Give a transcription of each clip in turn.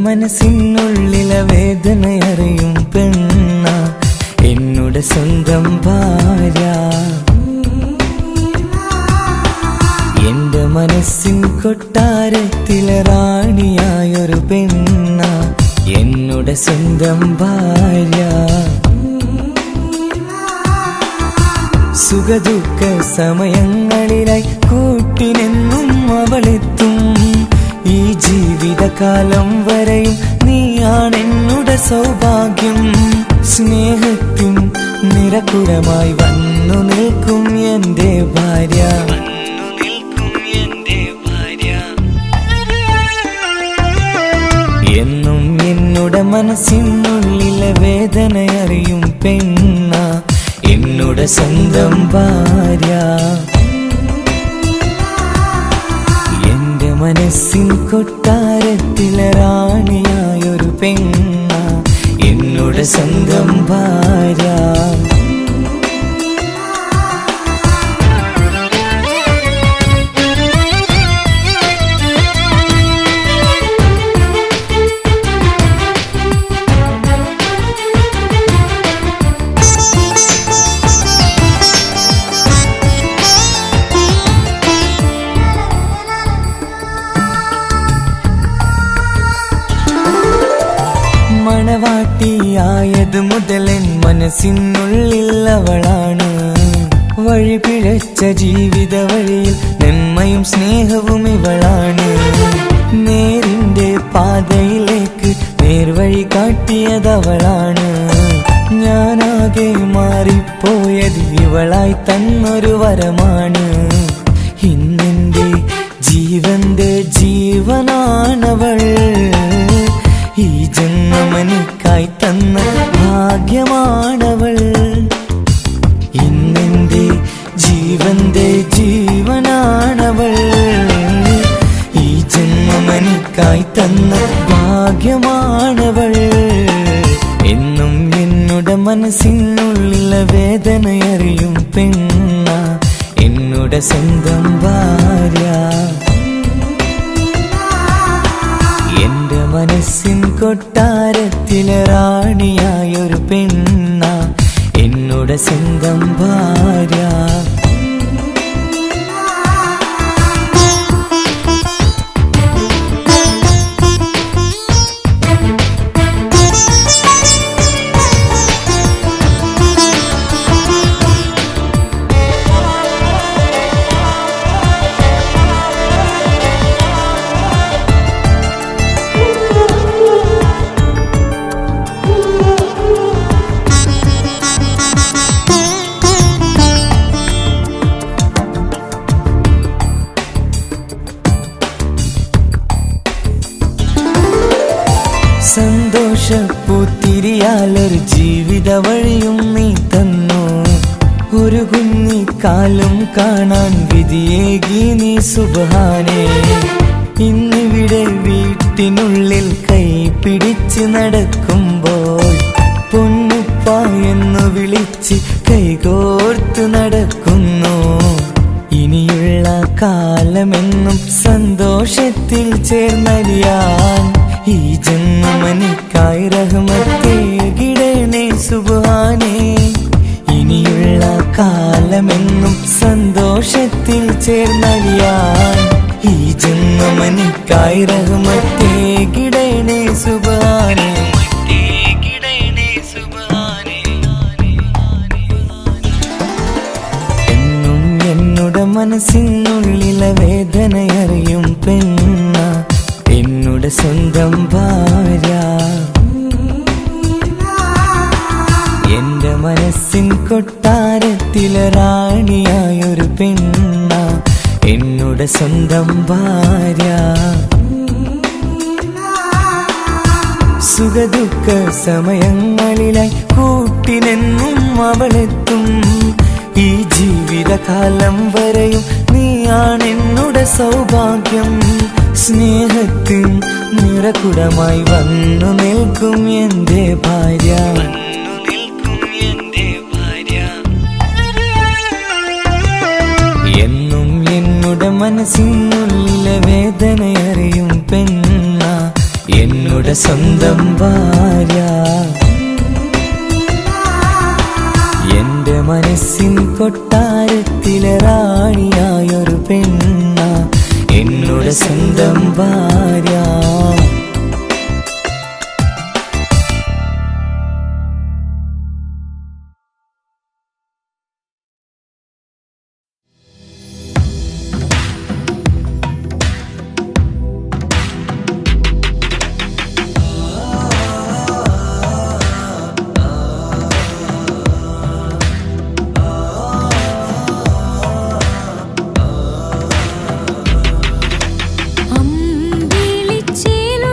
മനസ്സിനുള്ളിലെ വേദനയറിയും പെണ്ണ എന്നുടെ സ്വന്തം ഭാര്യ. എന്റെ മനസ്സിൻ കൊട്ടാരത്തിലെ റാണിയായൊരു പെണ്ണ എന്നുടെ സ്വന്തം ഭാര്യ. സുഖദുഃഖ സമയങ്ങളിലായി കൂട്ടിനെന്നും അവളെത്തും. ഈ ജീവിതകാലം വരെയും നീയാണെന്നുടെ സൗഭാഗ്യം. സ്നേഹത്തിൻ നിറകുടമായി വന്നു നിൽക്കും എന്റെ ഭാര്യ. എന്നും എന്നുടെ മനസ്സിനുള്ളിലെ വേദനയറിയും പെണ്ണ എന്നുടെ സ്വന്തം ഭാര്യ. എന്റെ മനസ്സിൻ കൊട്ടാരത്തിലെ റാണിയായൊരു പെണ്ണ എന്നുടെ സ്വന്തം ഭാര്യ. മണവാട്ടിയായത് മുതലൻ മനസ്സിനുള്ളിൽ അവളാണ്. വഴി പിഴച്ച ജീവിത വഴിയിൽ നന്മയും സ്നേഹവും ഇവളാണ്. നേരിന്റെ പാതയിലേക്ക് നേർവഴി കാട്ടിയതവളാണ്. ഞാനാകെ മാറിപ്പോയത് ഇവളായി തന്നൊരു വരമാണ്. ഇന്നെന്റെ ജീവന്റെ ജീവനാണവൾ. ഈ ജന്മമെനിക്കായി തന്ന ഭാഗ്യമാണവൾ. ഇന്നെന്റെ ജീവന്റെ ജീവനാണവൾ. ഈ ജന്മമെനിക്കായി തന്ന ഭാഗ്യമാണവൾ. എന്നും എന്നുടെ മനസ്സിനുള്ളിലെ വേദനയറിയും പെണ്ണ എന്നുടെ സ്വന്തം ഭാര്യ. എന്റെ മനസ്സിൻ കൊട്ടാരത്തിലെ റാണിയായൊരു പെണ്ണ എന്നുടെ സ്വന്തം ഭാര്യ. സന്തോഷപ്പൂത്തിരിയാലൊരു ജീവിത വഴിയും നീ തന്നു. ഒരു കുഞ്ഞിക്കാലം കാണാൻ വിധിയേകി നീ സുബ്ഹാനേ. ഇന്നിവിടെ വീട്ടിനുള്ളിൽ കൈ പിടിച്ച് നടക്കുമ്പോൾ പൊന്നുപ്പ എന്നു വിളിച്ച് കൈകോർത്ത് നടക്കുന്നു. ഇനിയുള്ള കാലമെന്നും സന്തോഷത്തിൽ ചേർന്നലിയാൻ ഈ ജന്മമെനിക്കായി റഹ്മത്തേകിടണേ സുബ്ഹാനേ. ഇനിയുള്ള കാലമെന്നും സന്തോഷത്തിൽ ചേർന്നലിയാൻ ഈ ജന്മമെനിക്കായി റഹ്മത്തേകിടണേ സുബ്ഹാനേ. എന്നും എന്നുടെ മനസ്സിനുള്ളിലെ വേദനയറിയും പെണ്ണ എന്നുടെ സ്വന്തം ഭാര്യ. എന്റെ മനസ്സിൻ കൊട്ടാരത്തിലെ റാണിയായൊരു പെണ്ണ എന്നുടെ സ്വന്തം ഭാര്യ. സുഖദുഃഖ സമയങ്ങളിലായി കൂട്ടിനെന്നും അവളെത്തും. ഈ ജീവിതകാലം വരെയും നീയാണെന്നുടെ സൗഭാഗ്യം. സ്നേഹത്തിൻ നിറകുടമായി വന്നു നിൽക്കും എന്റെ ഭാര്യ. എന്നും എന്നുടെ മനസ്സിനുള്ളിലെ വേദനയറിയും പെണ്ണ എന്നുടെ എന്നുടെ സ്വന്തം ഭാര്യ. എന്റെ മനസ്സിൻ കൊട്ടാരത്തിലെ റാണിയായൊരു പെണ്ണ എന്നുടെ സ്വന്തം ഭാര്യ. അമ്പിളിച്ചേലു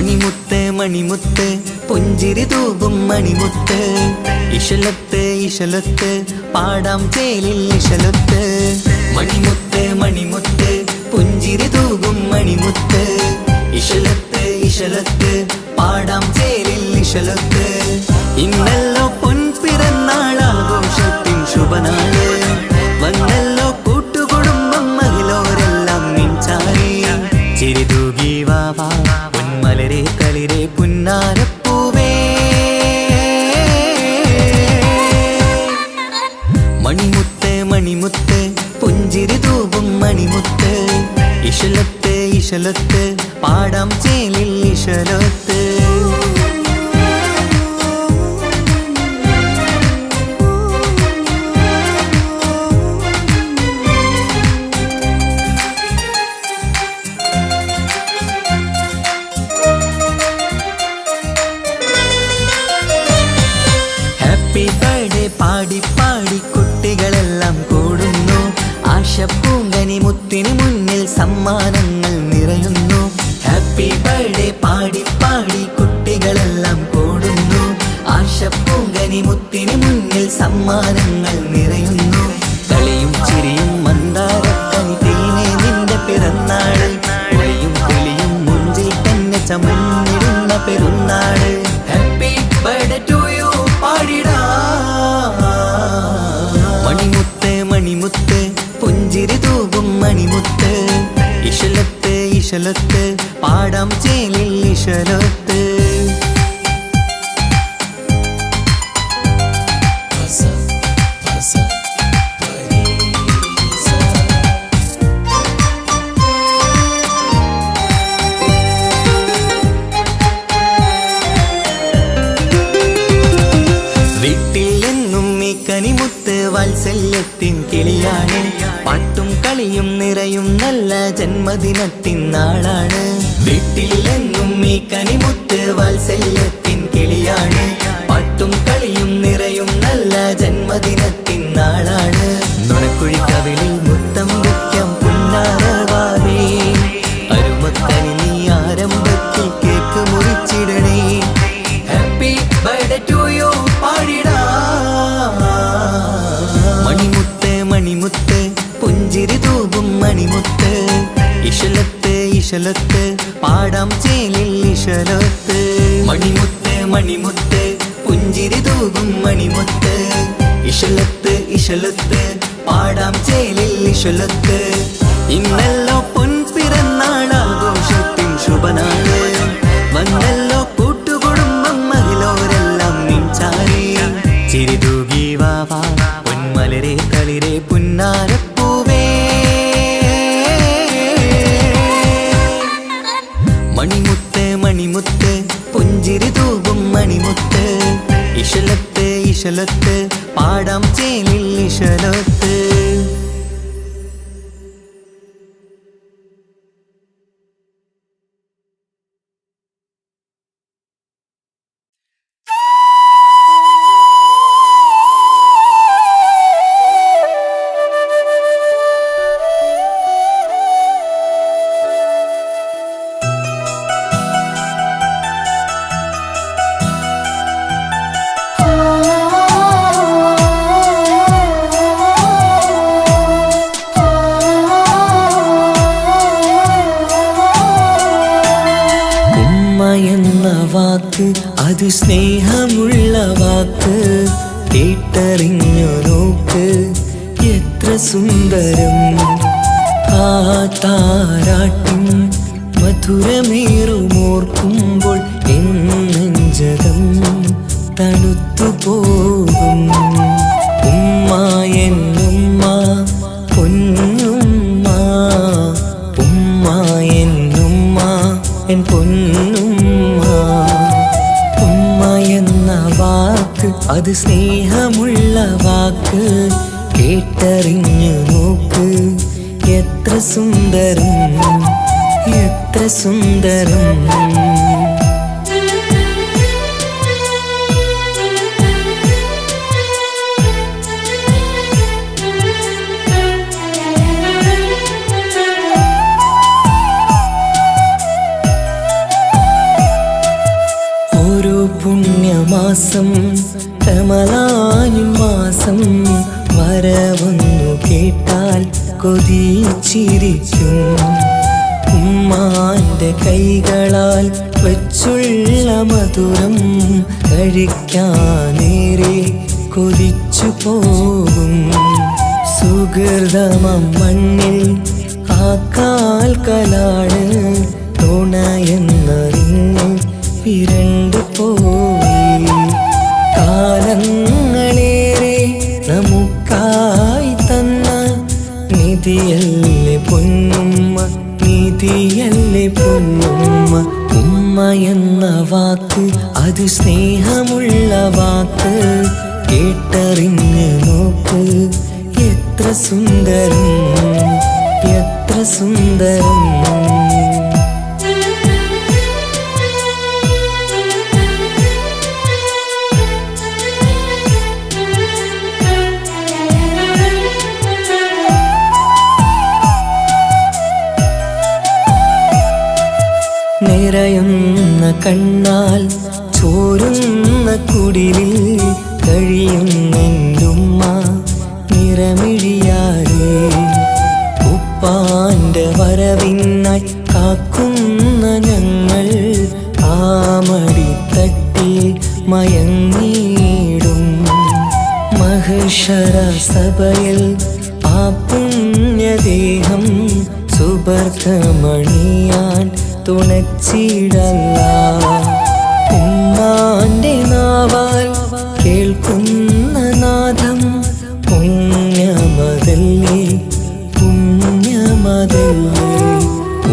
മണിമുത്ത് മണിമുത്ത് പുഞ്ചിരി തൂകും മണിമുത്ത് ഇശലത്ത് ഇശലത്ത് പാടാം ചേലിൽ ഇശലത്ത് മണിമുത്ത് മണിമുത്ത് പുഞ്ചിരി തൂകും മണിമുത്ത് ഇശലത്ത് ഇശലത്ത് പാടാം ചേലിൽ ഇശലത്ത് ഇന്നല്ലോ പൊൻപിറന്നാളാഘോഷത്തിൻ ശുഭനാള് വന്നല്ലോ കൂട്ടുകുടുംബം മഹിളോരെല്ലാം നിൻചാരി ചിരി തൂകി വാവാ പൊന്മലരെ തളിരെ പുന്നാരപ്പൂവേ മണിമുത്ത് മണിമുത്ത് പുഞ്ചിരി തൂകും മണിമുത്ത് ഇശലത്ത് ഇശലത്ത് പാടാം ചേലിൽ ഇശലത്ത് ഹാപ്പി ബർത്ത്ഡേ പാടി പാടി കുട്ടികളെല്ലാം കൂടുന്നു ആശപ്പൂങ്കനി മുത്തിന് മുന്നിൽ സമ്മാനങ്ങൾ നിറയുന്നു ഹാപ്പി ബർത്ത്ഡേ പാടി പാടി കുട്ടികളെല്ലാം കൂടുന്നു ആശപ്പൂങ്കനി മുത്തിന് മുന്നിൽ സമ്മാനങ്ങൾ നിറയുന്നു കളിയും ചിരിയും മന്ദാരക്കനി തേനെ നിന്റെ പിറന്നാള് ഒളിയും പുലിയും മുഞ്ചിൽ തന്നെ ചമഞ്ഞിടുന്ന പെരുന്നാള് ഹാപ്പി ബർത്ത്ഡേ ടു യു പാടിടാ മണിമുത്ത് മണിമുത്ത് പുഞ്ചിരി തൂകും മണിമുത്ത് ഇശലത്ത് ഇശലത്ത് പാടാം ചേലിൽ ഇശലത്ത് കനിമുത്ത് വാത്സല്യത്തിൻ കിളിയാണ് പാട്ടും കളിയും നിറയും നല്ല ജന്മദിനത്തിൻ നാളാണ് വീട്ടിൽ എന്നും ഈ കനിമുത്ത് വാത്സല്യത്തിൻ കിളിയാണ് പാട്ടും കളിയും നിറയും നല്ല ജന്മദിനത്തിൻ നാളാണ് നുണക്കുഴിക്കവിളിൽ മുത്തം വയ്ക്കാം പുന്നാരവാവേ അരുമക്കനി നീ ആരംഭത്തിൽ കേക്ക് മുറിച്ചിടണേ ഹാപ്പി ബർത്ത്ഡേ ടു യു പാടിടാ മണിമുത്ത് മണിമുത്ത് പുഞ്ചിരി തൂകും മണിമുത്ത് ഇശലത്ത് ഇശലത്ത് പാടാം ചേലിൽ ഇശലത്ത് മണിമുത്ത് മണിമുത്ത് പുഞ്ചിരി തൂകും മണിമുത്ത് ഇശലത്ത് ഇശലത്ത് പാടാം ചേലിൽ ഇശലത്ത് ഇന്നല്ലോ പൊൻപിറന്നാളാഘോഷത്തിൻ ശുഭനാള് വന്നല്ലോ കൂട്ടുകുടുംബം മഹിളോരെല്ലാം നിൻചാരി ചിരി തൂകി വാവാ പൊന്മലരെ തളിരെ പുന്നാരപ്പൂവേ മണിമുത്ത് മണിമുത്ത് പുഞ്ചിരി തൂകും മണിമുത്ത് ഇശലത്ത് ഇശലത്ത് പാടാം ചേലിൽ ഇശലത്ത് വാക്ക് അത് സ്നേഹമുള്ള വാക്ക് കേട്ടറിഞ്ഞു നോക്ക് എത്ര സുന്ദരം ആ താരാട്ടിൻ മധുരമേറുമോർക്കുമ്പോൾ എൻ നെഞ്ചകം തണുത്തുപോകും ഉമ്മ എന്നുമ്മ പൊന്നുമ്മ ഉമ്മ എന്നുമ്മ എൻ പൊന്നുമ്മ ഉമ്മ എന്ന വാക്ക് അത് സ്നേഹമുള്ള വാക്ക് കേട്ടറിഞ്ഞു നോക്ക് എത്ര സുന്ദരം എത്ര സുന്ദരം പുണ്യമാസം റമളാനിൻ മാസം വരവൊന്നു കേട്ടാൽ കൊതിച്ചിരിക്കും. ഉമ്മാന്റെ കൈകളാൽ വച്ചുള്ള മധുരം കഴിക്കാനേറെ കൊതിച്ചു പോകും. സുഹൃതമം മണ്ണിൽ ആ കാൽക്കലാണ് തുണയെന്നറിഞ്ഞ് പിരണ്ടു പോയി. കാലങ്ങളേറെ നമുക്കായി തന്ന നിധിയല്ലേ പൊന്നുമ്മ, നിധിയല്ലേ പൊന്നുമ്മ. ഉമ്മ എന്ന വാക്ക് അത് സ്നേഹമുള്ള വാക്ക്, കേട്ടറിഞ്ഞ് നോക്ക് എത്ര സുന്ദരം, എത്ര സുന്ദരം. നിറയുന്ന കണ്ണാൽ ചോരുന്ന കുടിലിൽ കഴിയുന്നെന്റുമ്മ നിറമിഴിയാലേ. ഉപ്പാന്റെ വരവിനായി കാക്കുന്ന ഞങ്ങൾ ആ മടിത്തട്ടിൽ മയങ്ങിയിടും. മഹ്ശറ സഭയിൽ ആ പുണ്യദേഹം സുബർക്കമണിയാൻ തുണച്ചിടല്ല. ഉമ്മാന്റെ നാവാൽ കേൾക്കുന്ന നാദം പുണ്യമതല്ലേ, പുണ്യമതല്ലേ.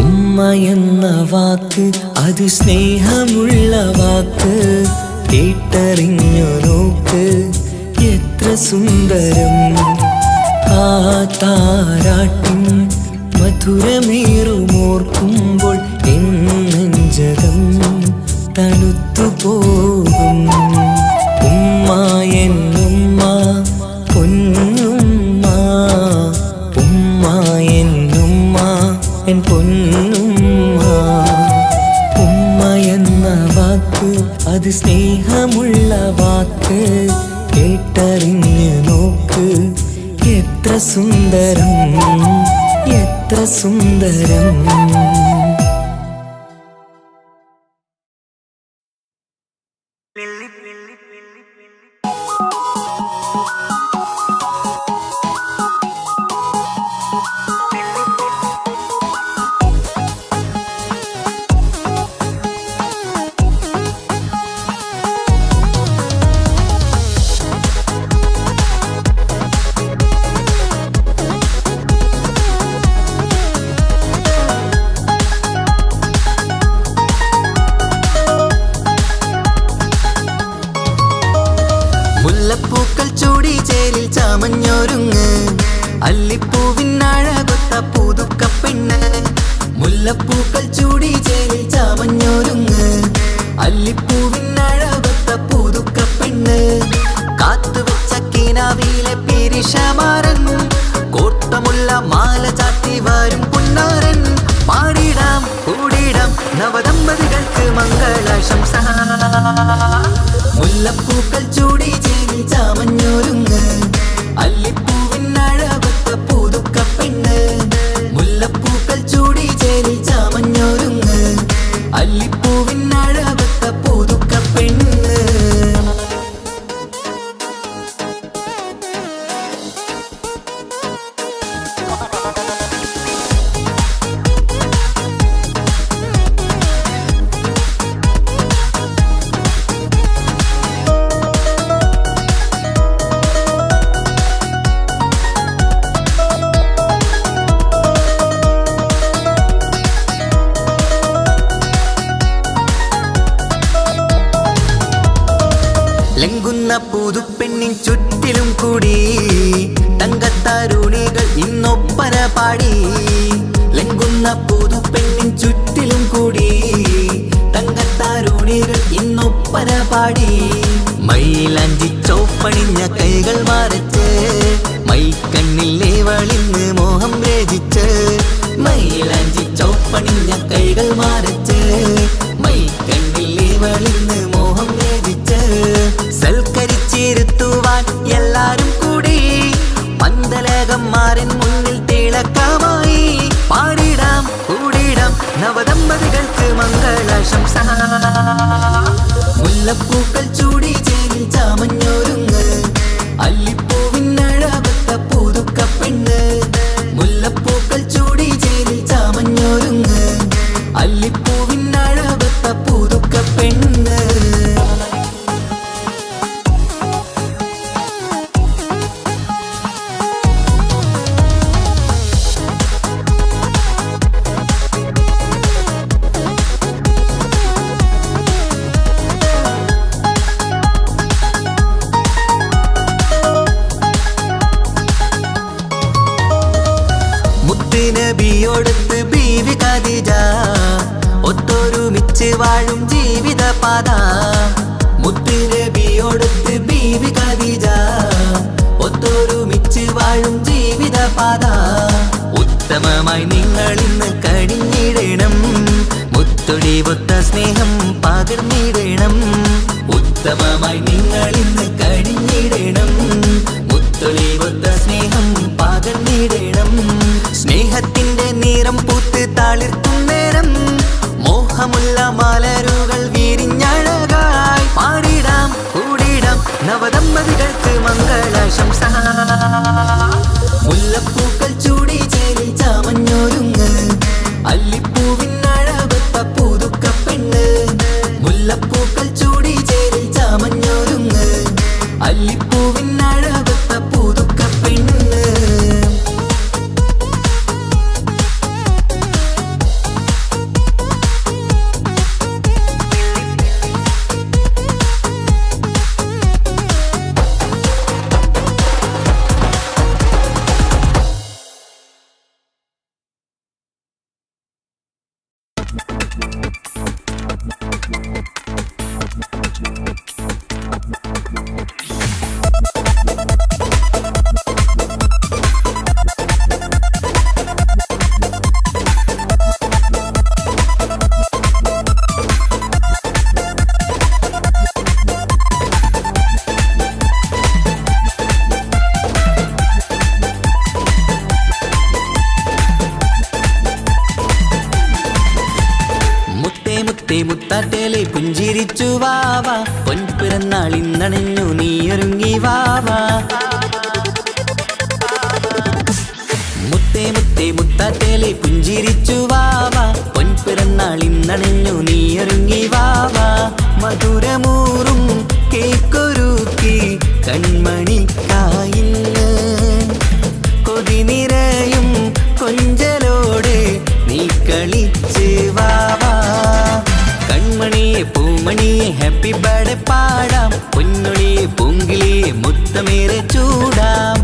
ഉമ്മ എന്ന വാക്ക് അത് സ്നേഹമുള്ള വാക്ക്, കേട്ടറിഞ്ഞു നോക്ക് എത്ര സുന്ദരം. ആ താരാട്ടിൻ മധുരമേറുമോർക്കുമ്പോൾ നെഞ്ചകം തണുത്തുപോകും. ഉമ്മ എന്നുമ്മ പൊന്നുമ്മ, ഉമ്മ എന്നുമ്മ എൻ പൊന്നുമ്മ. ഉമ്മ എന്ന വാക്ക് അത് സ്നേഹമുള്ള വാക്ക്, കേട്ടറിഞ്ഞ് നോക്ക് എത്ര സുന്ദരം, എത്ര സുന്ദരം. മുല്ലപ്പൂക്കൾ ചൂടി ചേലിൽ ചാമഞ്ഞൊരുങ്ങ്, അല്ലിപ്പൂവിനഴകൊത്ത പുതുക്കപ്പെണ്ണ്. മുല്ലപ്പൂക്കൾ ചൂടി ചേലിൽ ചാമഞ്ഞൊരുങ്ങ്, അല്ലിപ്പൂവിനഴകൊത്ത പുതുക്കപ്പെണ്ണ്. കാത്തുവെച്ച കിനാവിലെ പിരിശമാരൻ, കോട്ടമുള്ള മാല ചാത്തി വരും പുന്നാരൻ. പാടിടാം കൂടിടാം നവദമ്പതികൾക്ക് മംഗളാശംസ. മുല്ലപ്പൂക്കൾ ചൂടി ചേലിൽ ചാമഞ്ഞൊരുങ്ങ്, അല്ലിപ്പൂവിനഴകൊത്ത പുതുക്കപ്പെണ്ണ്. മുല്ലപ്പൂക്കൾ ചൂടി ചേലിൽ ചാമഞ്ഞൊരുങ്ങ്, അല്ലിപ്പൂവിനഴകൊത്ത പുതുക്കപ്പെണ്ണ്. ലംഘുന്ന പുതുപ്പെണ്ണിൻ ചുറ്റിലും കൂടി തങ്കത്താരുണികൾ ഇന്നൊപ്പന പാടി. ലംഘുന്ന പുതുപ്പെണ്ണിൻ ചുറ്റിലും കൂടി തങ്കത്താരുണികൾ ഇന്നൊപ്പന പാടി. മൈലാഞ്ചി ചോപ്പണിഞ്ഞ കൈകൾ മറച്ച്, മൈക്കണ്ണിലെ വളിന്ന് മോഹം രചിച്ച്. മൈലാഞ്ചി ചോപ്പണിഞ്ഞ കൈകൾ മറച്ച്, മൈക്കണ്ണിലെ വളിന്ന് മോഹം രചിച്ച്. മംഗളാശംസ. മുല്ലപ്പൂക്കൾ ചൂടി ചേരിൽ ചാമഞ്ഞൊരുങ്ങ് അല്ലിപ്പൂവിനഴകൊത്ത പുതുക്ക പെണ്ണ്. മുല്ലപ്പൂക്കൾ ചൂടി ചേരിൽ ചാമഞ്ഞൊരുങ്ങ് അല്ലിപ്പൂവിനഴകൊത്ത പുതുക്ക പെണ്ണ്. നബിയോടൊത്ത് ബീവി ഖദീജ ഒത്തൊരുമിച്ച് വാഴും ജീവിത പാത. മുത്ത് നബിയോടൊത്ത് ബീവി ഖദീജ ഒത്തൊരുമിച്ച് വാഴും ജീവിത പാത. ഉത്തമമായി നിങ്ങൾ ഇന്ന് കഴിഞ്ഞിടണം, മുത്തൊടിവൊത്ത സ്നേഹം പകർന്നിടണം. ഉത്തമമായി നിങ്ങൾ ഇന്ന് കഴിഞ്ഞിടണം, മുത്തൊടിവൊത്ത സ്നേഹം പകർന്നിടണം. സ്നേഹത്തിന്റെ നിറം പൂത്ത് താളിർക്കും നേരം മോഹമുള്ള മലരുകൾ വിരിഞ്ഞഴകായി പാടിടാം കൂടിടാം നവദമ്പതികൾക്ക് മംഗളാശംസ. മുല്ലപ്പൂക്കൾ ചൂടി ചേരി ചാമഞ്ഞൊരുങ്ങ് അല്ലിപ്പൂവിനഴകൊത്ത പുതുക്ക പെണ്ണ്. മുല്ലപ്പൂക്കൾ ചൂടി ചേരി ചാമഞ്ഞൊരുങ്ങ് അല്ലിപ്പൂവിനഴകൊത്ത പുതുക്ക പെണ്ണ്. മുത്താട്ടേലെ പുഞ്ചിരിച്ചു വാവാ, പൊൻപിറന്നാൾ ഇന്നണഞ്ഞു നീയൊരുങ്ങി വാവാ. മുത്തേ മുത്തേ മുത്താട്ടേലെ പുഞ്ചിരിച്ചു വാവാ, പൊൻപിറന്നാൾ ഇന്നണഞ്ഞു നീയൊരുങ്ങി വാവാ. മധുരമൂറും കേക്കൊരുക്കി കൺമണിക്കായിന്ന് കൊതി നിറയും കൊഞ്ചലോടെ നീ കളിച്ച് വാവാ. കൺമണിയെ പൂമണിയെ ഹാപ്പി ബർത്ത്ഡേ പാടാം, പൊന്നൊളിയെ പൂങ്കിളിയെ മുത്തമേറെ ചൂടാം.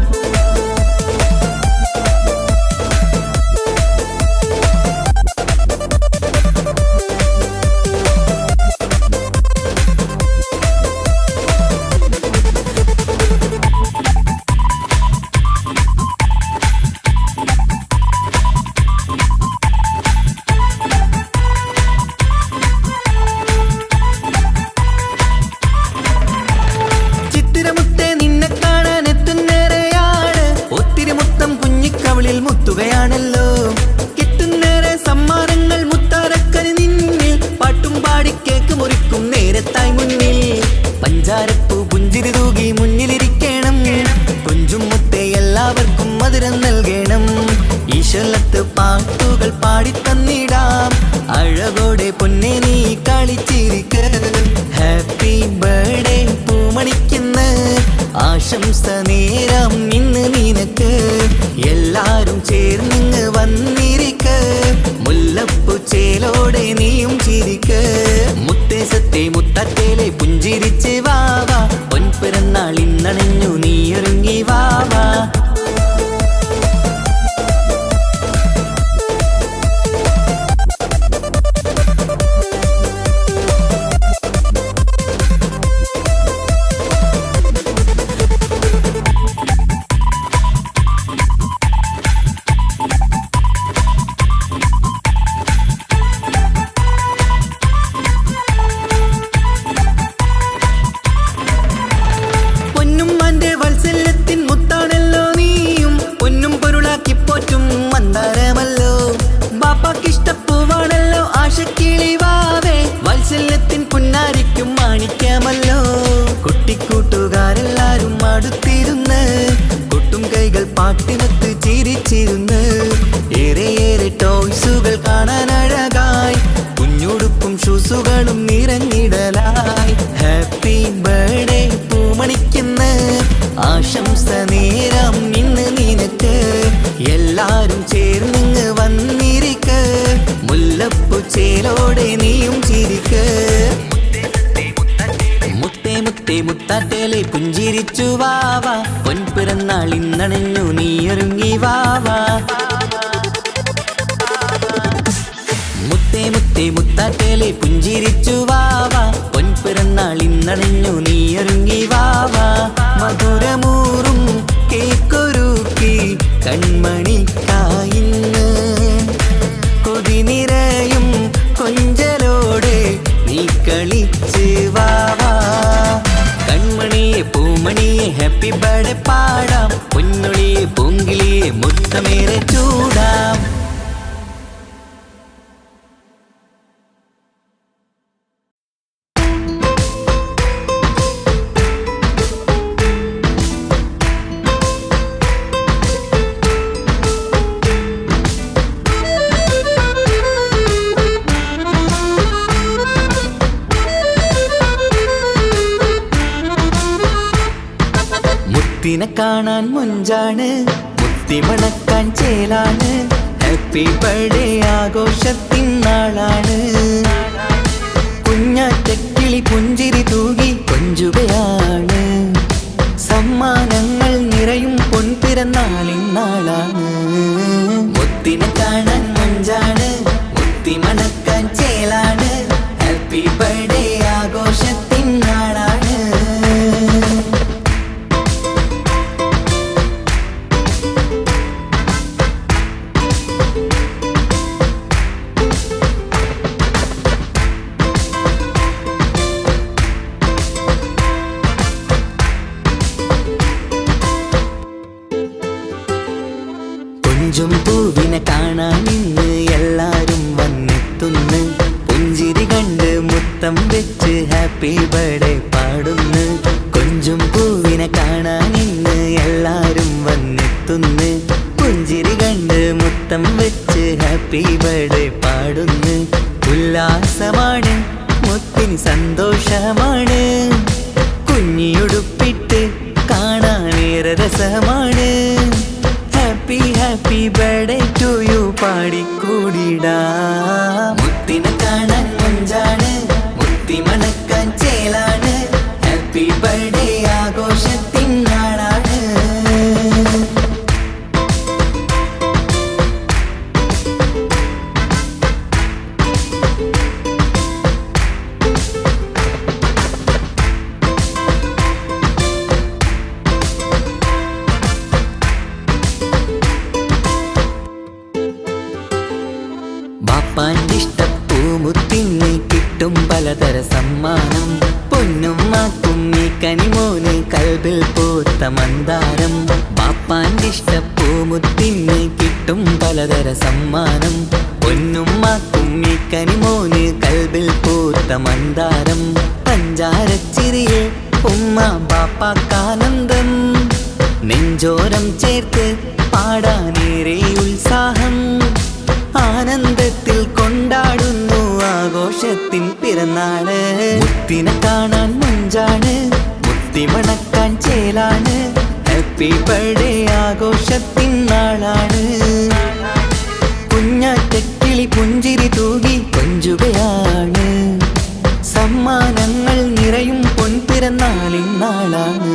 മുത്തുകയാണല്ലോ കിട്ടുന്നേരെ സമ്മാനങ്ങൾ മുത്താരക്കന് നിന്നിൽ പാട്ടും പാടി കേക്ക് മുറിക്കും നേരത്തായി മുന്നിൽ. പഞ്ചാരപ്പൂ പുഞ്ചിരി തൂകി മുന്നിലിരിക്കണം, കൊഞ്ചും മുത്തേ എല്ലാവർക്കും മധുരം നൽകണം. ഈശ്വലത്ത് പാട്ടുകൾ പാടിത്തന്നിടാം, അഴകോടെ പൊന്നെ നീ കളിച്ചിരിക്ക്. ഹാപ്പി ബർത്ത്ഡേ പൂമണിക്കുന്ന് ആശംസ നേരം ഇന്ന് നിനക്ക്. എല്ലാരും ചേർന്നിങ്ങ് വന്നിരിക്ക്, മുല്ലപ്പൂ ചേലോടെ നീയും ചിരിക്ക്. മുത്തേ സത്തേ മുത്തത്തേലെ പുഞ്ചിരിച്ച് വാവാ, പൊൻപിറന്നാൾ ഇന്നണഞ്ഞു നീയൊരുങ്ങി വാവാ. സമയമല്ലോ കുട്ടിക്കൂട്ടുകാരെല്ലാരും അടുത്തിരുന്ന് കൊട്ടും കൈകൾ പാട്ടിനൊത്ത് ചിരിച്ചിരുന്ന് ഏറെ ടോയ്സുകൾ കാണാൻ അഴകായി കുഞ്ഞുടുപ്പും ഷൂസുകളും നിറഞ്ഞിടലായി ഹാപ്പി ബർത്ത്ഡേ പൂമണിക്കുന്ന ആശംസ നേരം ഇന്ന് നിനക്ക് എല്ലാരും ചേർന്നിങ്ങ് വന്നിരിക്ക് മുല്ലപ്പൂ ചേലോടെ നീയും ചിരിക്ക് മുത്തേ മുത്തേ മുത്താട്ടേലെ പുഞ്ചിരിച്ചു വാവാ പൊൻപിറന്നാൾ ഇന്നണഞ്ഞു നീ ഒരുങ്ങി വാവാ മുത്തേ മുത്തേ മുത്താട്ടേലെ പുഞ്ചിരിച്ചു വാവാ പൊൻപിറന്നാൾ ഇന്നണഞ്ഞു നീ ഒരുങ്ങി വാവാ മധുരമൂറും കേക്കൊരുക്കി കൺമണിക്കായിന്ന് കൊതി നിറയും കൊഞ്ചലോടെ നീ കളിച്ച് വാവാ കൺമണിയെ പൂമണിയെ ഹാപ്പി ബർത്ത്ഡേ പാടാം പൊന്നൊളിയെ പൂങ്കിളിയെ മുത്തമേറെ ചൂടാം മുത്തിനെ കാണാൻ മുഞ്ചാണ് മുത്തി മണക്കാൻ ചേലാണ് ഹാപ്പി ബർത്ത്ഡേ ആഘോഷത്തിൻ നാളാണ് കുഞ്ഞാറ്റക്കിളി പുഞ്ചിരി തൂകി കൊഞ്ചുകയാണ് സമ്മാനങ്ങൾ നിറയും പൊൻപിറന്നാളിൻ നാളാണ് മുത്തിനെ കാണാൻ മുഞ്ചാണ് മുത്തി മണക്കാൻ ചേലാണ് ഹാപ്പി ബർത്ത്ഡേ ആഘോഷത്തിൻ നാളാണ് കൊഞ്ചും പൂവിനെ കാണാൻ ഇന്ന് എല്ലാരും വന്നെത്തുന്നു പുഞ്ചിരി കണ്ട് മുത്തം വെച്ച് ഹാപ്പി ബർത്ത്ഡേ പാടുന്നു കൊഞ്ചും പൂവിനെ കാണാൻ ഇന്ന് എല്ലാരും വന്നെത്തുന്നു പുഞ്ചിരി കണ്ട് മുത്തം വെച്ച് ഹാപ്പി ബർത്ത്ഡേ പാടുന്നു ഉല്ലാസമാണ് മുത്തിന് സന്തോഷമാണ് കുഞ്ഞിയുടുപ്പിട്ട് കാണാനേറെ രസമാണ് happy happy birthday to you പാടിക്കൂടിടാ മുത്തിനെ കാണാൻ മുഞ്ചാണ് മുത്തി മണക്കാൻ ചേലാണ് ഹാപ്പി ബർത്ത്ഡേ ആഘോഷത്തിൻ നാളാണ് ബാപ്പാന്റെ ഇഷ്ടപ്പൂമുത്തിന് കിട്ടും പലതര സമ്മാനം പൊന്നും മാക്കും ഈ കനിമോന് കൽബിൽ പൂത്ത മന്ദാരം ബാപ്പാന്റെ ഇഷ്ടപ്പൂമുത്തിന് കിട്ടും പലതര സമ്മാനം പൊന്നും മാക്കും ഈ കനിമോന് കൽബിൽ പൂത്ത മന്ദാരം പഞ്ചാരച്ചിരിയെ ഉമ്മ ബാപ്പാക്കാനന്ദം നെഞ്ചോരം ചേർത്ത് പാടാനേറെ ഉത്സാഹം ആനന്ദത്തിൽ കൊണ്ടാടുന്നു ആഘോഷത്തിൻ പിറന്നാള് മുത്തിനെ കാണാൻ മുഞ്ചാണ് മുത്തി മണക്കാൻ ചേലാണ് ഹാപ്പി ബർത്ത്ഡേ ആഘോഷത്തിൻ നാളാണ് കുഞ്ഞാറ്റക്കിളി പുഞ്ചിരി തൂകി കൊഞ്ചുകയാണ് സമ്മാനങ്ങൾ നിറയും പൊൻപിറന്നാളിൻ നാളാണ്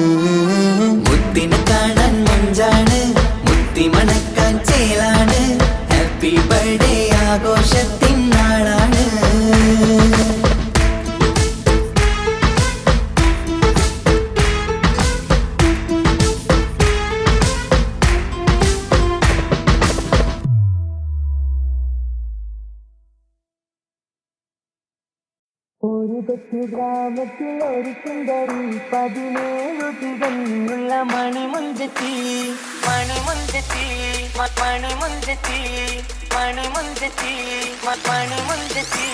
മുത്തിനെ കാണാൻ മുഞ്ചാണ് മുത്തി മണക്കാൻ ചേലാണ് ഹാപ്പി ബർത്ത്ഡേ ആഘോഷത്തിൻ നാളാണ് ഒരു കൊച്ചു ഗ്രാമത്തിൽ ഒരു സുന്ദരി 17 തികഞ്ഞുള്ള മണിമുഞ്ചത്തി മണിമുഞ്ചത്തി മണിമുഞ്ചത്തി മണിമുഞ്ചത്തി മണിമുഞ്ചത്തി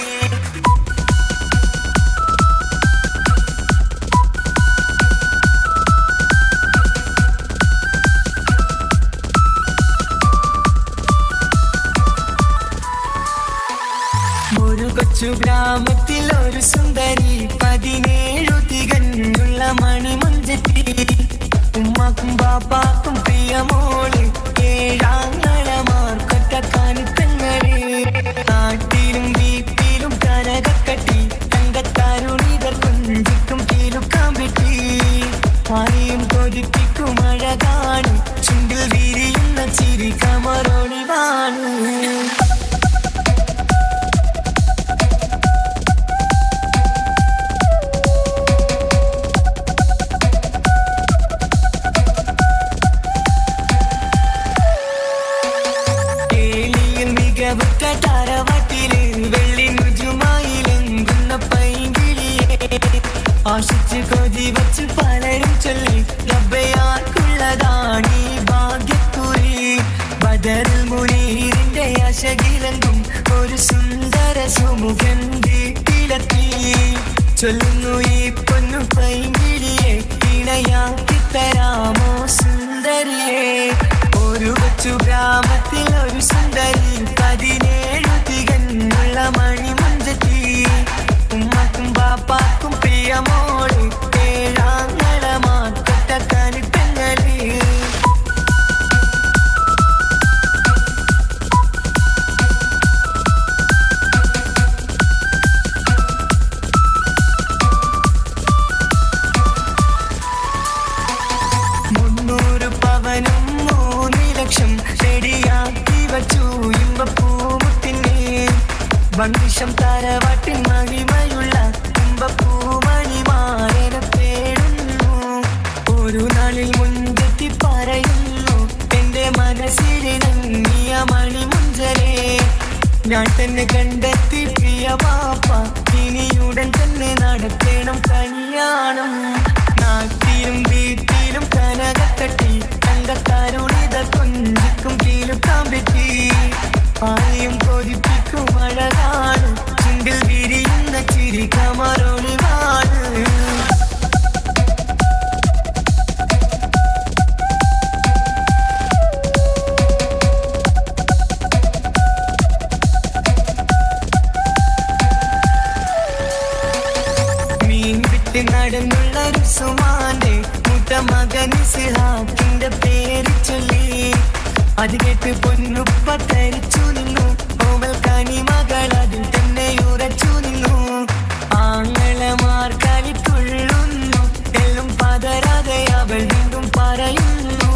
ഉമ്മാക്കും ബാപ്പാക്കും പ്രിയമോള് ഏഴാങ്ങളമാർക്കൊറ്റക്കാനി പെങ്ങള് നാട്ടിലും വീട്ടിലും കനകക്കട്ടി തങ്കത്താരുണിതർ കുഞ്ചിക്കും കീലുക്കാമ്പെട്ടി ആരെയും കൊതിപ്പിക്കും അഴകാണ് ചുണ്ടിൽ വിരിയുന്ന ചിരി കമറൊളിവാണ് താരവാട്ടില് വെള്ളി നുജുമായിലെങ്കുന്ന പൈങ്കിളിയെ ആശിച്ച് കൊതി വച്ച് പലരും ചൊല്ലി റബ്ബയാർക്കുള്ളതാണീ ഭാഗ്യക്കുറി ബദറുൽ മുനീറിന്റെ അശകിലെങ്കും ഒരു സുന്ദര സുമുഖൻ വീട്ടിലെത്തി ചൊല്ലുന്നു ഈ പൊന്നു പൈങ്കിളിയെ ഇണയാക്കി തരാമോ സുന്ദരിയെ ഒരു കൊച്ചു ഗ്രാമത്തിൽ ഒരു സുന്ദരി 17 തികഞ്ഞുള്ള മണിമുഞ്ചത്തി ഉമ്മക്കും ബാപ്പാക്കും പ്രിയമോള് ഏഴാങ്ങളമാർക്കൊറ്റക്കാനി പെങ്ങള് പവനും 3 ലക്ഷം റെഡിയാക്കി വച്ചു ഇമ്പപ്പൂമുത്തിനെ വണ്ടിഷം താരവാട്ടിൻ മഹിമയുള്ള ഇമ്പപ്പൂമണിമാരനെ തേടുന്നു ഒരു നാളിൽ മുൻപെത്തി പറയുന്നു എന്റെ മനസ്സിലിണങ്ങിയ മണിമുഞ്ചരെ ഞാൻ തന്നെ കണ്ടെത്തി പ്രിയ പാപ്പ ഇനിയുടൻ തന്നെ നടക്കണം കല്യാണം നാട്ടിലും വീട്ടിലും കനകക്കട്ടി തങ്കത്താരുണിത കുഞ്ചിക്കും കീലുക്കാമ്പെട്ടി ആരെയും കൊതിപ്പിക്കും അഴകാണ് ചുണ്ടിൽ വിരിയുന്ന ചിരി കമറൊളിവാണ് മീൻ വിട്ട് നടന്നുള്ള റുസുമാന്റെ മുട്ട മകൻ ഇസ്ഹാഖിന്റെ പേര് ചൊല്ലി അത് കേട്ട് പൊന്നുപ്പ തരിച്ചു നിന്നു ഓവൽ കനി മകൾ അതിൽ തന്നെ ഉറച്ചു നിന്നു ആങ്ങളമാർ കളിക്കൊള്ളുന്നു എല്ലാം പതരാതെ അവൾ വീണ്ടും പറയുന്നു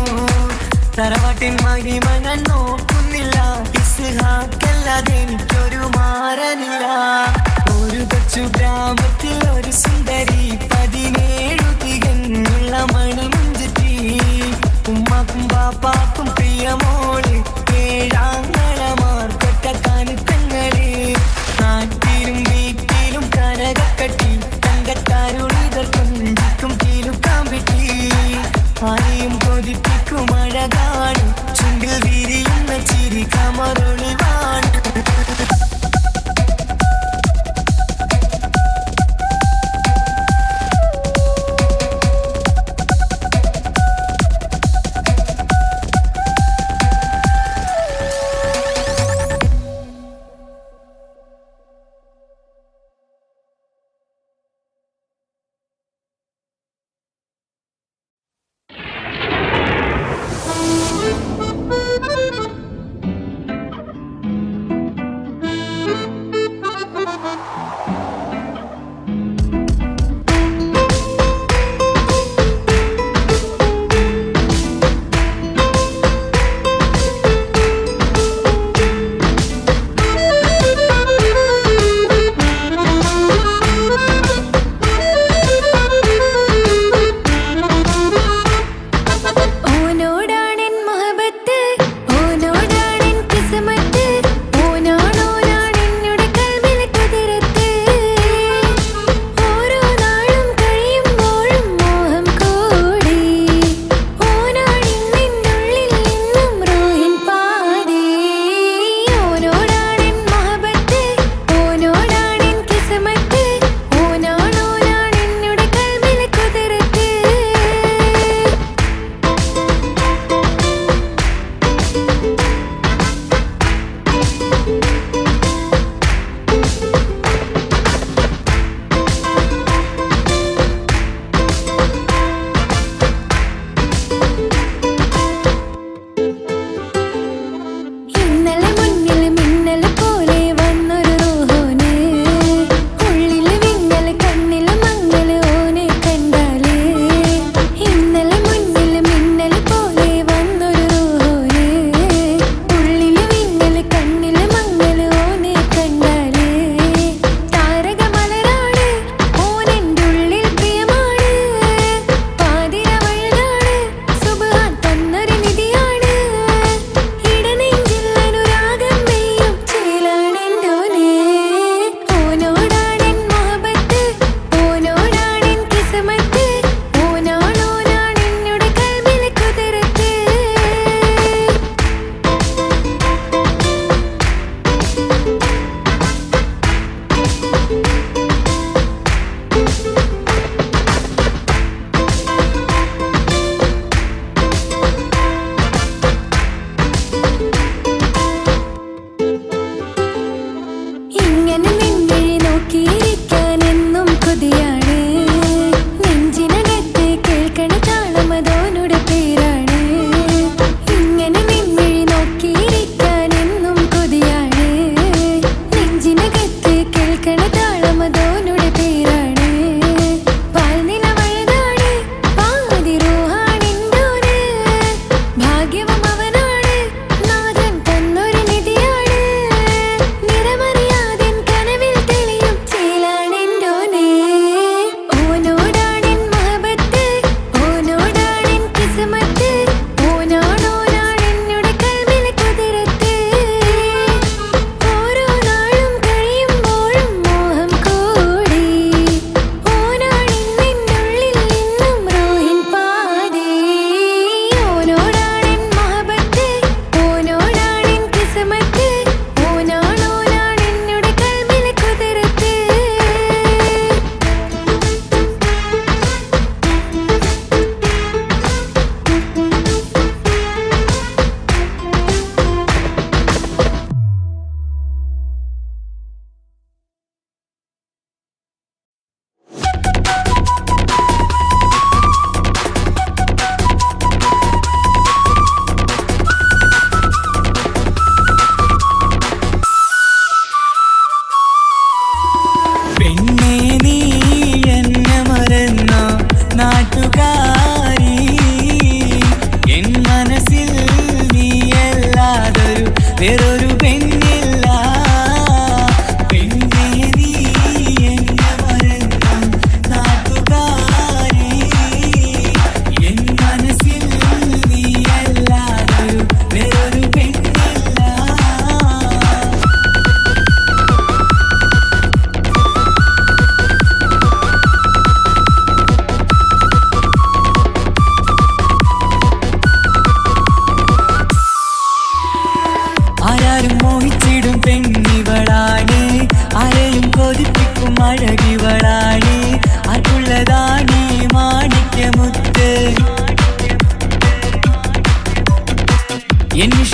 തറവാട്ടിൻ മഹിമ ഞാൻ നോക്കുന്നില്ല ഇസ്ഹാഖല്ലാതെ എനിക്കൊരു മാറനില്ല ഒരു കൊച്ചു ഗ്രാമത്തിൽ ഒരു സുന്ദരി 17 തികഞ്ഞുള്ള മണിമുഞ്ചത്തി ഉമ്മാക്കും ബാപ്പാക്കും പ്രിയമോള് ഏഴാങ്ങളമാർക്കൊറ്റക്കാനി പെങ്ങള് നാട്ടിലും വീട്ടിലും കനകക്കട്ടി തങ്കത്താരുണിതർ കുഞ്ചിക്കും കീലുക്കാമ്പെട്ടി ആരെയും കൊതിപ്പിക്കും അഴകാണ് ചുണ്ടിൽ വിരിയുന്ന ചിരി കമറൊളിവാണ്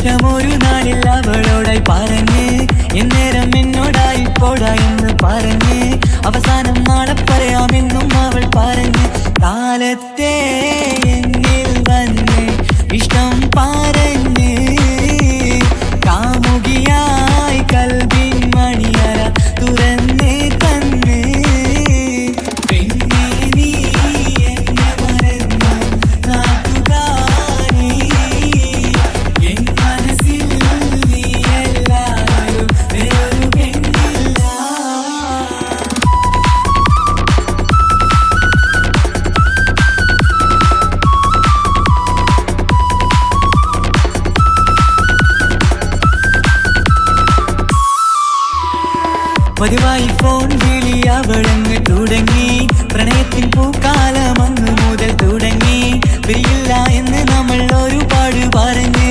ഇഷ്ടമൊരു നാളിൽ അവളോടായി പറഞ്ഞ് എന്നേരം എന്നോടായി പോടാ എന്ന് പറഞ്ഞ് അവസാനം നാളെ പറയാമെന്നും അവൾ പറഞ്ഞ് കാലത്തെ എന്നിൽ വന്ന് ഇഷ്ടം പറഞ്ഞ് കാമുകിയായി കൽബിൻ മണിയറ തുറന്ന് തന്ന് പെണ്ണേ നീ എന്നെ മറന്നു നാട്ടുകാരി എൻ മനസ്സിൽ നീയല്ലാതെ വേറൊരു പെണ്ണില്ല. പതിവായി ഫോൺ വിളി അവളങ്ങ് തുടങ്ങി പ്രണയത്തിൻ പൂക്കാലം അന്ന് മുതൽ തുടങ്ങി പിരിയില്ല എന്ന് നമ്മൾ ഒരുപാട് പറഞ്ഞ്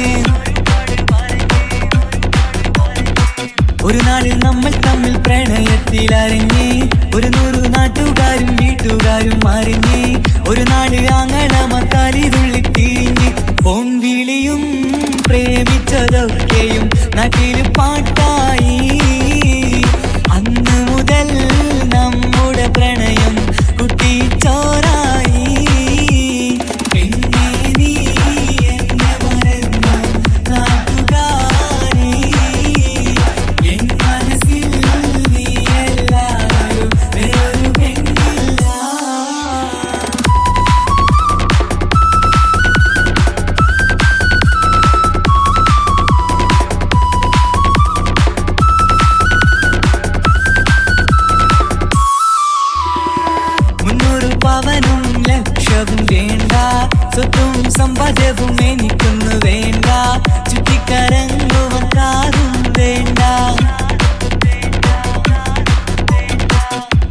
ഒരു നാളിൽ നമ്മൾ തമ്മിൽ പ്രണയത്തിൽ അറിഞ്ഞ് 100 നാട്ടുകാരും വീട്ടുകാരും അറിഞ്ഞ് ഒരു നാട് ആങ്ങളമക്കാലിതുള്ളി തിരിഞ്ഞ് ഫോൺ വിളിയും പ്രേമിച്ചതൊക്കെയും നാട്ടിൽ പാട്ടായി അന്ന് മുതൽ നമ്മുടെ പ്രണയം കുട്ടിച്ചോറായി പെണ്ണേ നീ എന്നെ മറന്നു നാട്ടുകാരി എൻ മനസ്സിൽ നീയല്ലാതെ വേറൊരു പെണ്ണില്ല. പവനും ലക്ഷവും വേണ്ട സ്വത്തും സമ്പാദ്യവും എനിക്കൊന്നു വേണ്ട ചുറ്റിക്കറങ്ങുവാൻ കാറും വേണ്ട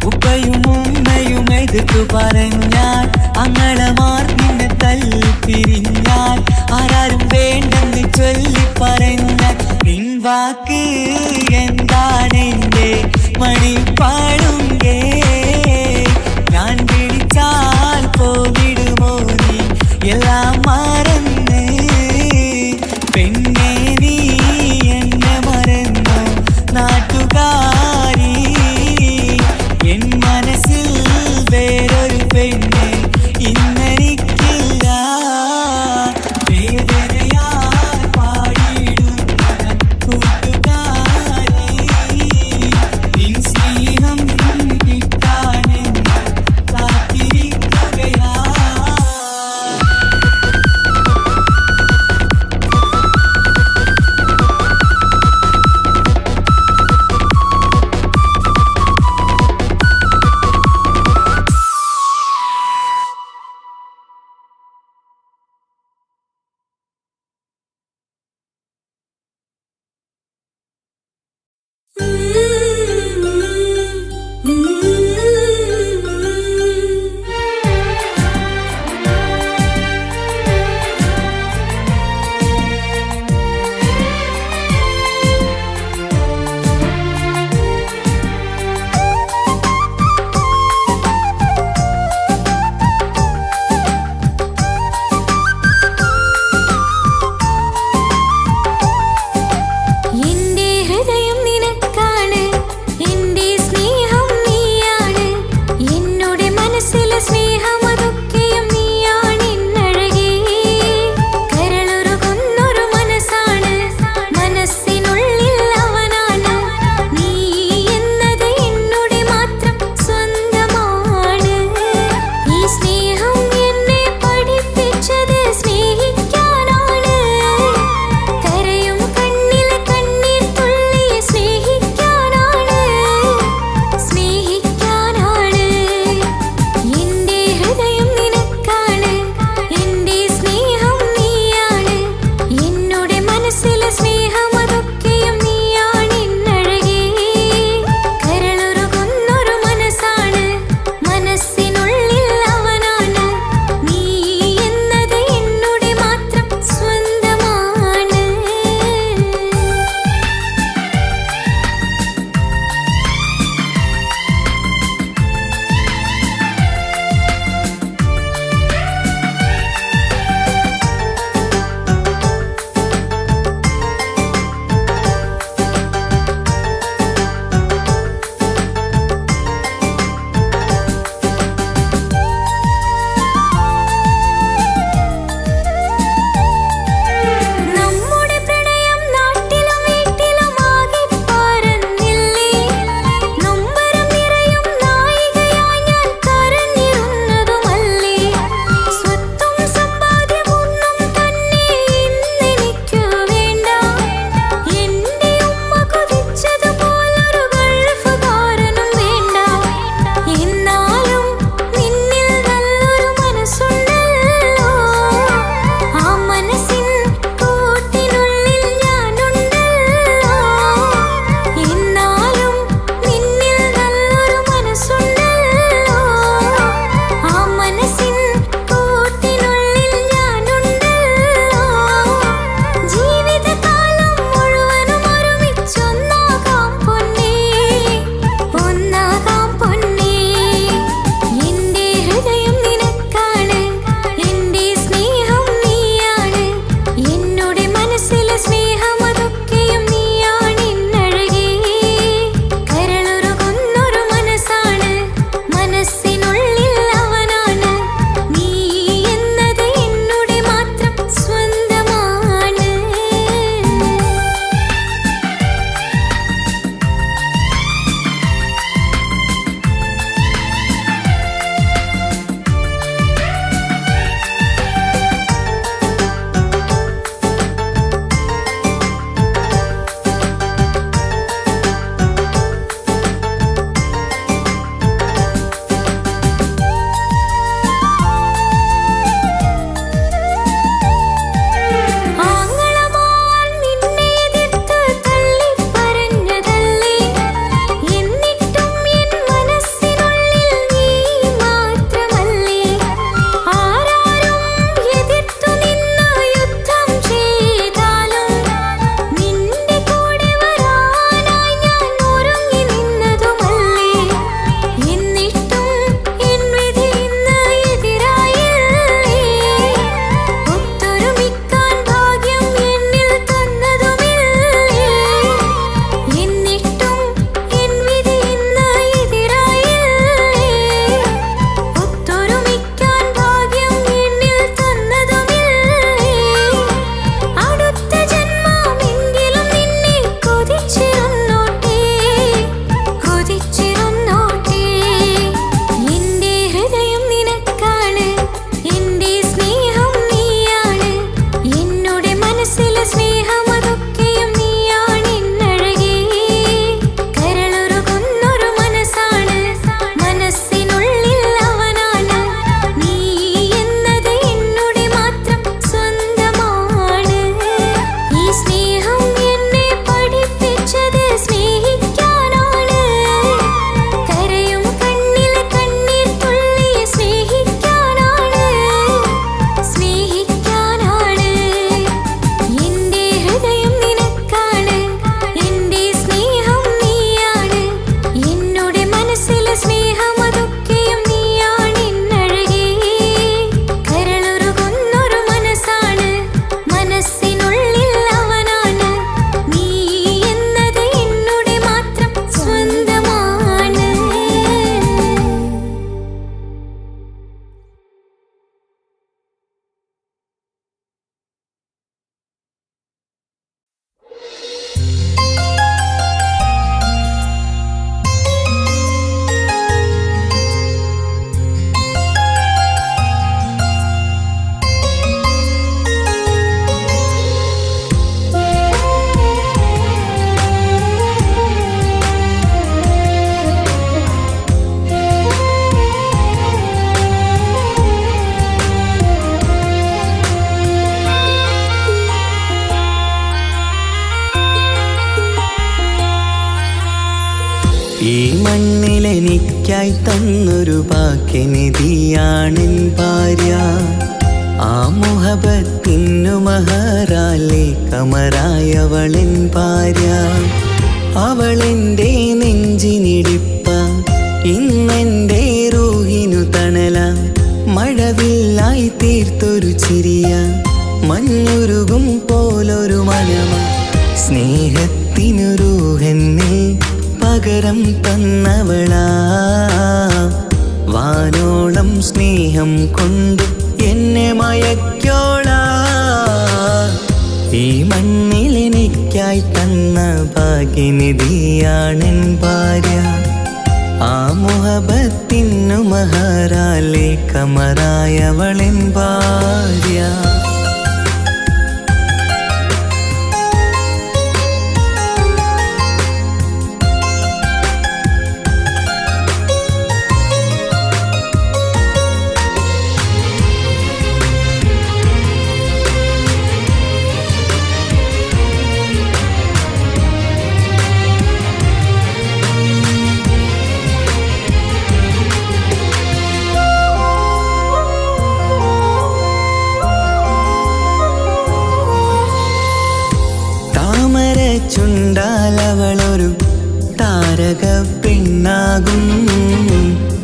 ഉപ്പയും ഉമ്മയും എതിർത്തു പറഞ്ഞാൽ അങ്ങളമാർ നിന്നെ തല്ലിപ്പിരിഞ്ഞാൽ ആരാരും വേണ്ടെന്ന് ചൊല്ലി പറഞ്ഞാൽ നിൻ വാക്ക് എന്താണെന്റെ മണിപ്പാടുങ്കേ ഞാൻ വിളിച്ചാൽ പോവിടുമോ നീ എല്ലാം മറന്ന് പെണ്ണേ നീ എന്നെ മറന്നു നാട്ടുകാരി എൻ മനസ്സിൽ വേറൊരു പെണ്ണ് ഇന്നെനിക്കില്ല വേദനയാൽ പാടിയിടുന്ന കൂട്ടുകാരി നിൻ സ്നേഹം കിട്ടാനെന്ന് കാത്തിരിക്കുകയാ. എനിക്കായി തന്നൊരു ഭാഗ്യനിധിയാണെൻ ഭാര്യ. ആ മുഹബത്തിനു മഹറാലെ കമറായവളെൻ ഭാര്യ. അവളെൻ്റെ നെഞ്ചിനിടിപ്പ, ഇന്നെൻ്റെ റൂഹിനു തണല. മഴവില്ലായി തീർത്തൊരു ചിരിയ, മഞ്ഞുരുകും പോലൊരു മനമ. സ്നേഹത്തിനു റൂഹെന്നെ പകരം തന്നവളാ. വാനോളം സ്നേഹം കൊണ്ട് എന്നെ മയക്കോളാ. ഈ മണ്ണിൽ എനിക്കായി തന്ന ഭാഗ്യനിധിയാണെൻ ഭാര്യ. ആ മുഹബത്തിനു മഹറാലെ കമറായവളെൻ ഭാര്യ. ചുണ്ടാലവളൊരു താരക പെണ്ണാകും.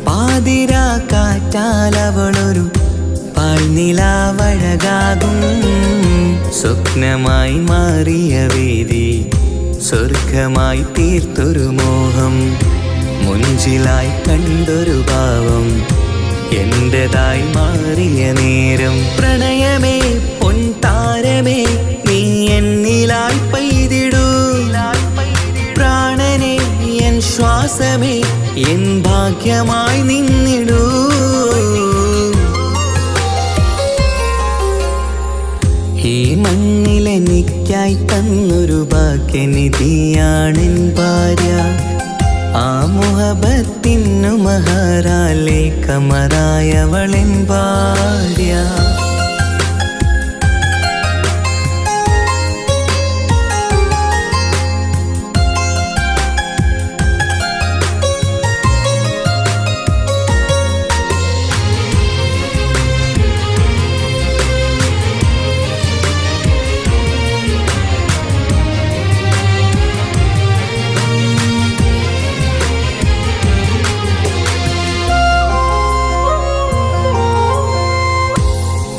പാതിരാ കാറ്റാലവളൊരു പാൽനിലാവഴകാകും. സ്വപ്നമായി മാറിയ വേദി സ്വർഗമായി തീർത്തൊരു മോഹം. മുഞ്ചിലായി കണ്ടൊരു ഭാവം എന്റേതായി മാറിയ നേരം. പ്രണയമേ പൊൻതാരമേ നീ എന്നിലായി പെയ്തിടൂ. പ്രാണനെ എൻ ശ്വാസമേ എൻ ഭാഗ്യമായി നിന്നിടൂ. ഈ മണ്ണിലെനിക്കായി തന്നൊരു ഭാഗ്യനിധിയാണെൻ ഭാര്യ. ആ മുഹബത്തിനു മഹറാലെ കമറായവളെൻ ഭാര്യ.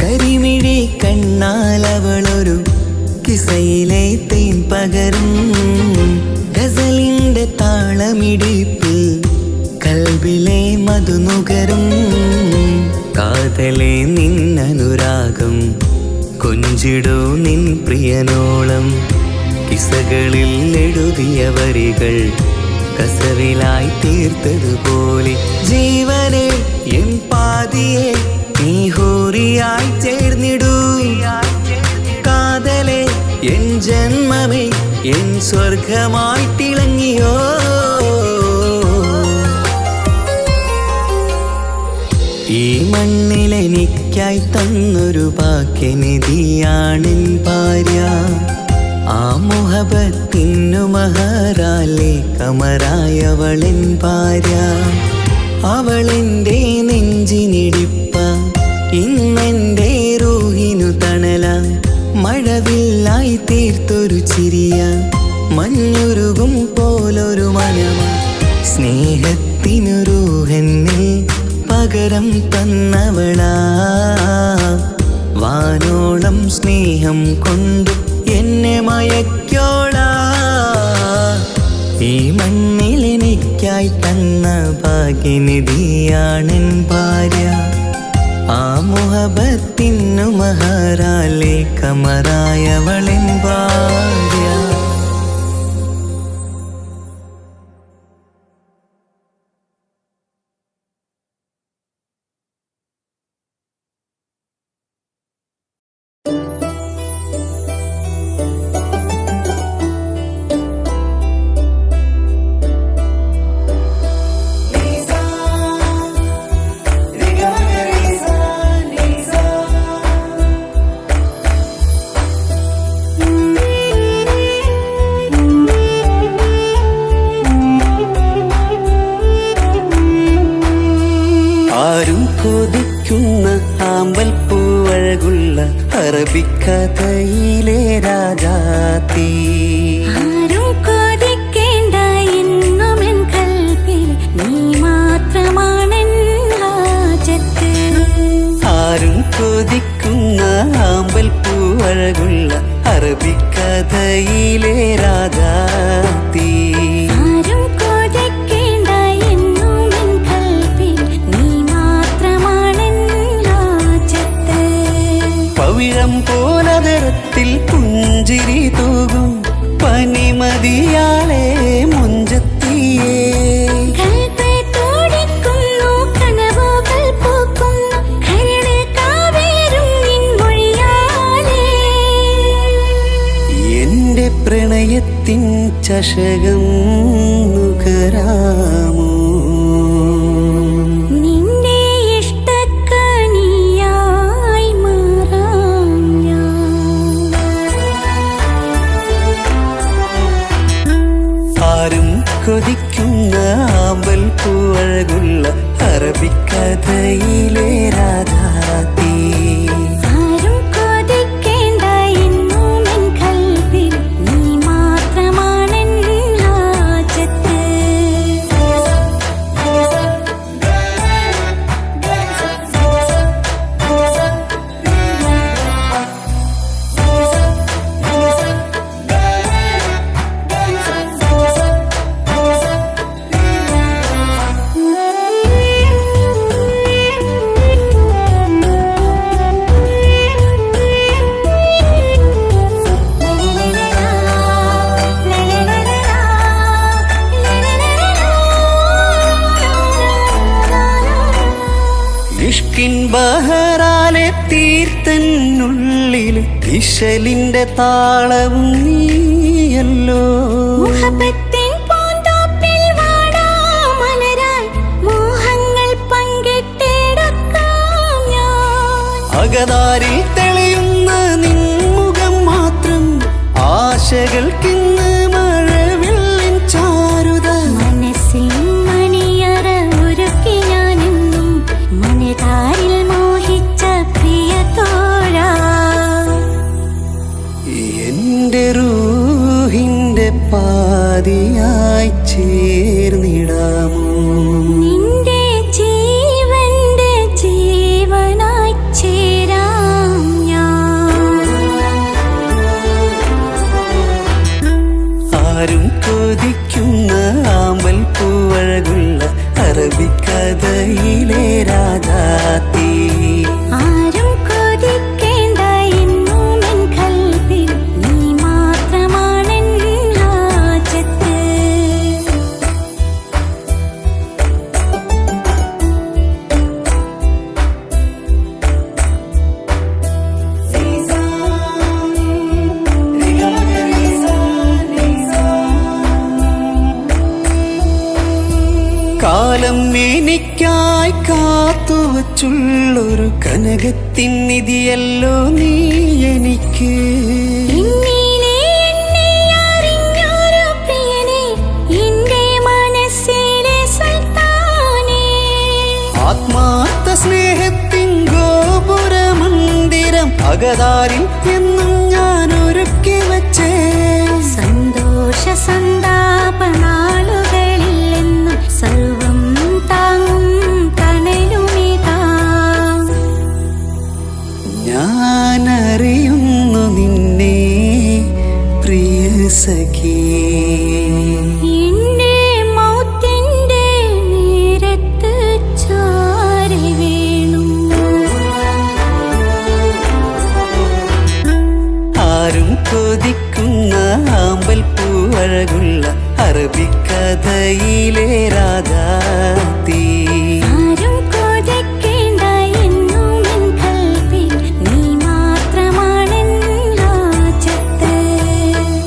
കരിമിഴി കണ്ണാലവളൊരു കിസയിലെ തേൻ പകരും. ഗസലിന്റെ താളമിടിപ്പിൽ കൽബിലെ മധുനുകരും. കാതലെ നിന്നനുരാഗം കൊഞ്ചിടൂ നിൻ പ്രിയനോളം. കിസകളിൽ എഴുതിയ വരികൾ കസവിലായി തീർത്തതുപോലെ. ജീവനെ എൻ പാതിയെ നീ ഹൂറിയായി ചേർന്നിടൂ. കാതലെ എൻ ജന്മമേ എൻ സ്വർഗമായി തിളങ്ങിയോ. ഈ മണ്ണിലെനിക്കായി തന്നൊരു ഭാഗ്യനിധിയാണെൻ ഭാര്യ. ആ മുഹബത്തിനു മഹറാലെ കമറായവളെൻ ഭാര്യ. അവളെൻ്റെ നെഞ്ചിനിടിപ്പ, ഇന്നെൻ്റെ റൂഹിനു തണല. മഴവില്ലായി തീർത്തൊരു ചിരിയ, മഞ്ഞുരുകും പോലൊരു മനമ. സ്നേഹത്തിനു റൂഹെന്നെ പകരം തന്നവളാ. വാനോളം സ്നേഹം കൊണ്ട് എന്നെ മയക്കോളാ. ഈ മണ്ണിലെനിക്കായി തന്ന ഭാഗ്യനിധിയാണെൻ ഭാര്യ. ആ മുഹബത്തിനു മഹറാലെ കമറായവളെൻ ഭാര്യ. ആരും കൊതിക്കുന്ന ആമ്പൽ പൂവഴകുള്ള അറബിക്കഥയിലെ രാജാത്തി. ആരും കൊതിക്കേണ്ട എന്നുമെൻ കൽബിൽ നീ മാത്രമാണെൻ ഹാജത്ത്. ആരും കൊതിക്കുന്ന ആമ്പൽ പൂവഴകുള്ള അറബിക്കഥയിലെ രാജാത്തി. ആരും കൊതിക്കേണ്ട എന്നുമെൻ കൽബിൽ നീ മാത്രമാണെൻ ഹാജത്ത്. പവിഴം പോലതരത്തിൽ പുഞ്ചിരി തൂകും പനിമതിയാളെ മുഞ്ചത്തിയേ. കൽബ് തുടിക്കുന്നു, കനവുകൾ പൂക്കുന്നു, കരട് കാവേരും നിൻ മൊഴിയാലേ. എന്റെ പ്രണയത്തിൻ ചഷകം നുകരാമോ? നിന്റെ ഇഷ്ടക്കനിയായി മാറാം ഞാൻ. ആരും കൊതിക്കുന്ന ആമ്പൽ പൂവഴകുള്ള അറബിക്കഥയിലെ രാജാത്തി. ആരും കൊതിക്കേണ്ട എന്നുമെൻ കൽബിൽ നീ മാത്രമാണെൻ ഹാജത്ത്. ഇഷ്കിൻ ബഹറാലെ തീർത്തന്നുള്ളിൽ ഇശലിന്റെ താളവും നീയല്ലോ. മുഹബത്തിൻ പൂന്തോപ്പിൽ വാടാമലരായി മോഹങ്ങൾ പങ്കിട്ടെടുക്കാം ഞാൻ. അകതാരിൽ തെളിയുന്ന നിൻമുഖം മാത്രം ആശകൾക്കിന്ന് മഴവില്ലിൻ ചാരുത. മനസ്സിൻ മണിയറ ഒരുക്കി ഞാനെന്നും മനതാരിൽ മോഹിച്ച പ്രിയ തോഴാ. എന്റെ റൂഹിന്റെ പാതിയായി ചേർന്നിടാമോ? നിന്റെ ജീവന്റെ ജീവനായി ചേരാം ഞാൻ. ആരും കൊതിക്കുന്ന ആമ്പൽ പൂവഴകുള്ള അറബിക്കഥയിലെ രാജാത്തി. ആരും കൊതിക്കേണ്ട എന്നുമെൻ കൽബിൽ നീ മാത്രമാണെൻ ഹാജത്ത്. കാലം എനിക്കായി കാത്തുവച്ചുള്ളൊരു കനകത്തിൻ നിധിയല്ലോ നീ എനിക്ക്. എന്നിലെ എന്നെ അറിഞ്ഞൊരു പ്രിയനെ, എന്റെ മനസ്സിലെ സുൽത്താനേ. ആത്മാർത്ഥ സ്നേഹത്തിൻ ഗോപുര മന്ദിരം അകതാരിൽ എന്നും ഞാൻ ഒരുക്കി വച്ചേ. സന്തോഷ സന്താപനാളുകളിൽ എന്നും സർവം താങ്ങും തണലുമിതാ. ഞാനറിയുന്നു നിന്നെ പ്രിയ സഖി. എന്റെ മൗത്തിന്റെ നേരത്ത് ചാരി വീണു. ആരും കൊതിക്കുന്ന ആമ്പൽ പൂവഴകുള്ള അറബിക്കഥയിലെ രാജാത്തി. ആരും കൊതിക്കേണ്ട എന്നുമെൻ കൽബിൽ നീ മാത്രമാണെൻ ഹാജത്ത്.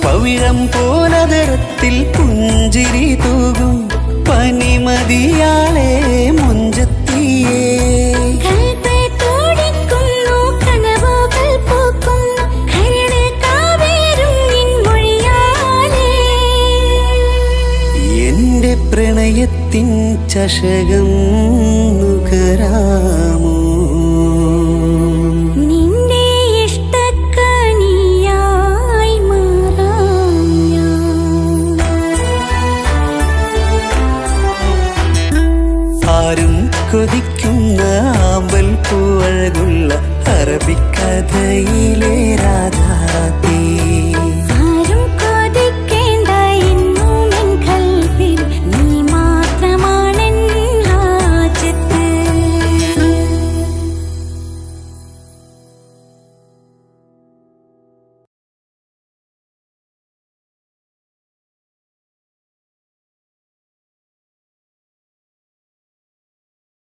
പവിഴം പോലതരത്തിൽ പുഞ്ചിരി തൂകും പനിമതിയാളെ മുഞ്ചത്തിയേ. കൽബ് തുടിക്കുന്നു, കനവുകൾ പൂക്കുന്നു, കരട് കാവേരും നിൻ മൊഴിയാലേ. എന്റെ പ്രണയത്തിൻ ചഷകം നുക കരാ